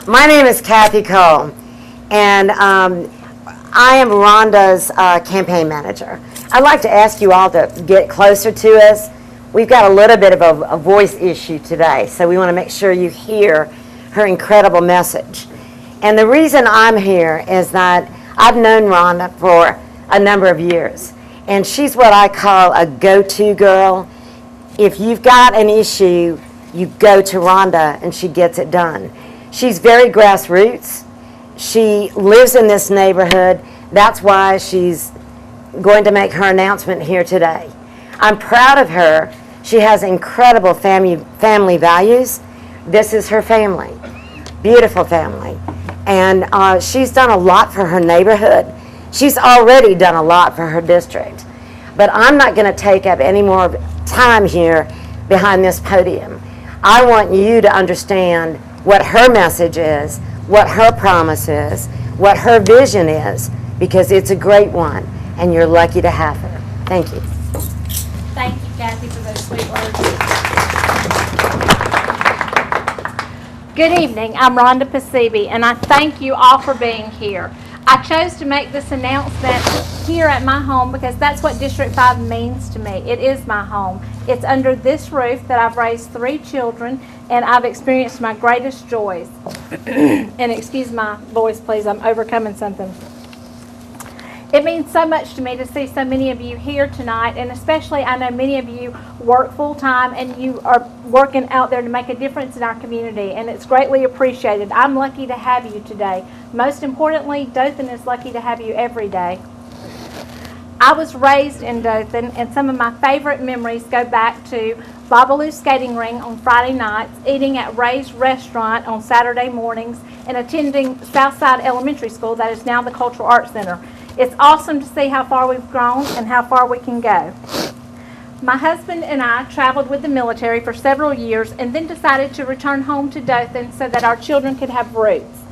My name is Kathy Cole, and I am Rhonda's campaign manager. I'd like to ask you all to get closer to us. We've got a little bit of a voice issue today, so we want to make sure you hear her incredible message. And the reason I'm here is that I've known Rhonda for a number of years, and she's what I call a go-to girl. If you've got an issue, you go to Rhonda and she gets it done. She's very grassroots. She lives in this neighborhood. That's why she's going to make her announcement here today. I'm proud of her. She has incredible family values. This is her family, beautiful family. And she's done a lot for her neighborhood. She's already done a lot for her district. But I'm not going to take up any more time here behind this podium. I want you to understand what her message is, what her promise is, what her vision is, because it's a great one, and you're lucky to have her. Thank you. Thank you, Kathy, for those sweet words. Good evening. I'm Rhonda Pasibe, and I thank you all for being here. I chose to make this announcement here at my home because that's what District 5 means to me. It is my home. It's under this roof that I've raised 3 children, and I've experienced my greatest joys. And excuse my voice, please. I'm overcoming something. It means so much to me to see so many of you here tonight, and especially I know many of you work full-time and you are working out there to make a difference in our community, and it's greatly appreciated. I'm lucky to have you today. Most importantly, Dothan is lucky to have you every day. I was raised in Dothan, and some of my favorite memories go back to Babaloo Skating Ring on Friday nights, eating at Ray's Restaurant on Saturday mornings, and attending Southside Elementary School, that is now the Cultural Arts Center. It's awesome to see how far we've grown and how far we can go. My husband and I traveled with the military for several years and then decided to return home to Dothan so that our children could have roots.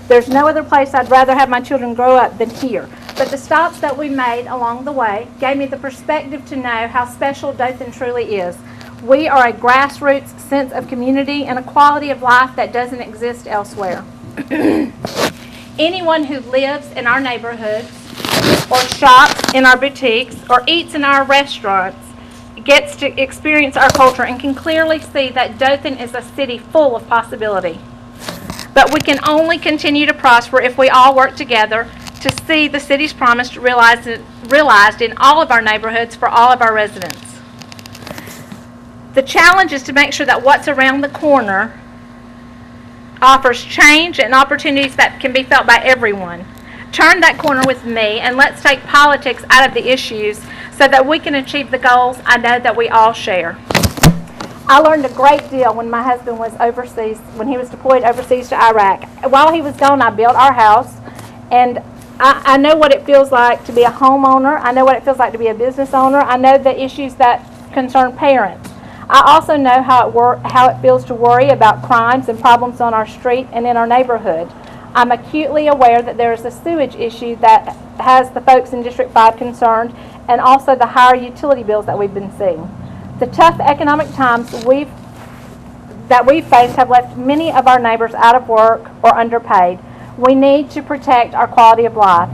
There's no other place I'd rather have my children grow up than here. But the stops that we made along the way gave me the perspective to know how special Dothan truly is. We are a grassroots sense of community and a quality of life that doesn't exist elsewhere. Anyone who lives in our neighborhoods or shops in our boutiques or eats in our restaurants gets to experience our culture and can clearly see that Dothan is a city full of possibility. But we can only continue to prosper if we all work together to see the city's promise realized in all of our neighborhoods for all of our residents. The challenge is to make sure that what's around the corner offers change and opportunities that can be felt by everyone. Turn that corner with me, and let's take politics out of the issues so that we can achieve the goals I know that we all share. I learned a great deal when my husband was overseas, when he was deployed overseas to Iraq. While he was gone, I built our house, and I know what it feels like to be a homeowner. I know what it feels like to be a business owner. I know the issues that concern parents. I also know how it feels to worry about crimes and problems on our street and in our neighborhood. I'm acutely aware that there is a sewage issue that has the folks in District 5 concerned, and also the higher utility bills that we've been seeing. The tough economic times that we've faced have left many of our neighbors out of work or underpaid. We need to protect our quality of life,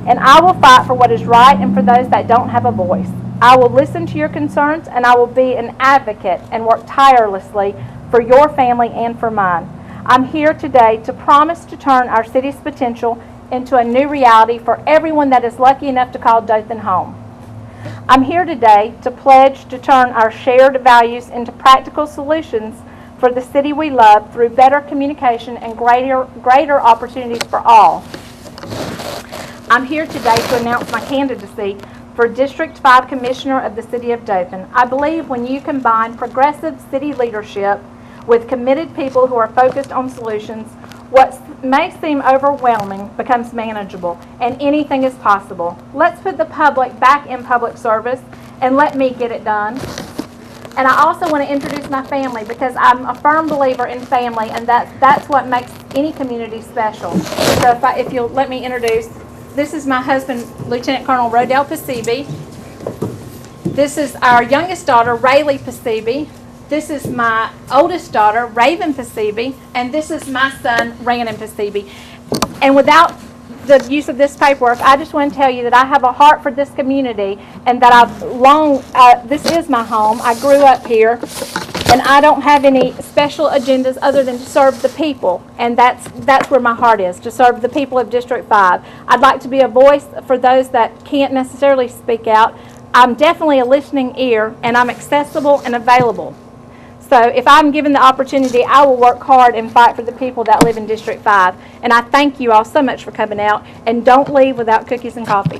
and I will fight for what is right and for those that don't have a voice. I will listen to your concerns, and I will be an advocate and work tirelessly for your family and for mine. I'm here today to promise to turn our city's potential into a new reality for everyone that is lucky enough to call Dothan home. I'm here today to pledge to turn our shared values into practical solutions for the city we love through better communication and greater opportunities for all. I'm here today to announce my candidacy for District 5 Commissioner of the City of Dothan. I believe when you combine progressive city leadership with committed people who are focused on solutions, what may seem overwhelming becomes manageable, and anything is possible. Let's put the public back in public service, and let me get it done. And I also want to introduce my family, because I'm a firm believer in family, and that's what makes any community special. So if you'll let me introduce, this is my husband, Lieutenant Colonel Rodell Pasibe. This is our youngest daughter, Rayleigh Pasibe. This is my oldest daughter, Raven Pasibe, and this is my son, Randon Pasibe. And without the use of this paperwork, I just want to tell you that I have a heart for this community and that this is my home. I grew up here, and I don't have any special agendas other than to serve the people, and that's where my heart is, to serve the people of District 5. I'd like to be a voice for those that can't necessarily speak out. I'm definitely a listening ear, and I'm accessible and available. So if I'm given the opportunity, I will work hard and fight for the people that live in District 5. And I thank you all so much for coming out, and don't leave without cookies and coffee.